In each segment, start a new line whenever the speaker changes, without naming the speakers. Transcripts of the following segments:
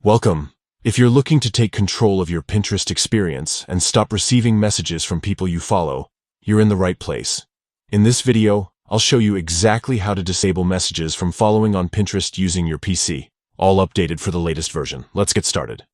Welcome. If you're looking to take control of your Pinterest experience and stop receiving messages from people you follow, you're in the right place. In this video, I'll show you exactly how to disable messages from following on Pinterest using your PC, all updated for the latest version. Let's get started.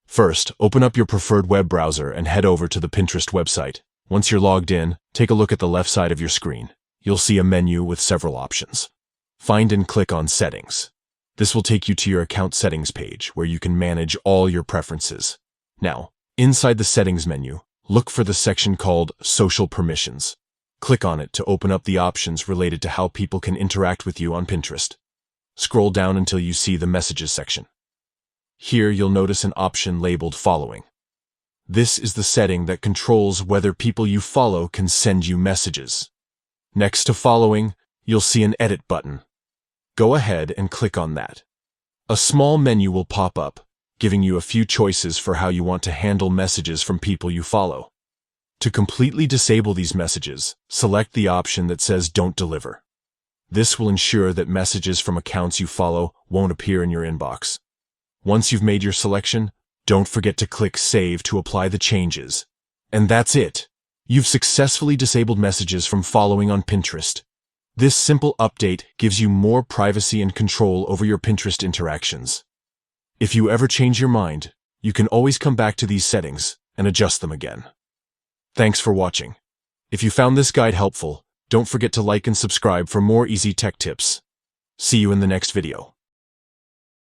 First, open up your preferred web browser and head over to the Pinterest website. Once you're logged in, take a look at the left side of your screen. You'll see a menu with several options. Find and click on Settings. This will take you to your account settings page, where you can manage all your preferences. Now, inside the settings menu, look for the section called Social Permissions. Click on it to open up the options related to how people can interact with you on Pinterest. Scroll down until you see the Messages section. Here you'll notice an option labeled Following. This is the setting that controls whether people you follow can send you messages. Next to Following, you'll see an Edit button. Go ahead and click on that. A small menu will pop up, giving you a few choices for how you want to handle messages from people you follow. To completely disable these messages, select the option that says Don't Deliver. This will ensure that messages from accounts you follow won't appear in your inbox. Once you've made your selection, don't forget to click Save to apply the changes. And that's it. You've successfully disabled messages from following on Pinterest. This simple update gives you more privacy and control over your Pinterest interactions. If you ever change your mind, you can always come back to these settings and adjust them again. Thanks for watching. If you found this guide helpful, don't forget to like and subscribe for more easy tech tips. See you in the next video.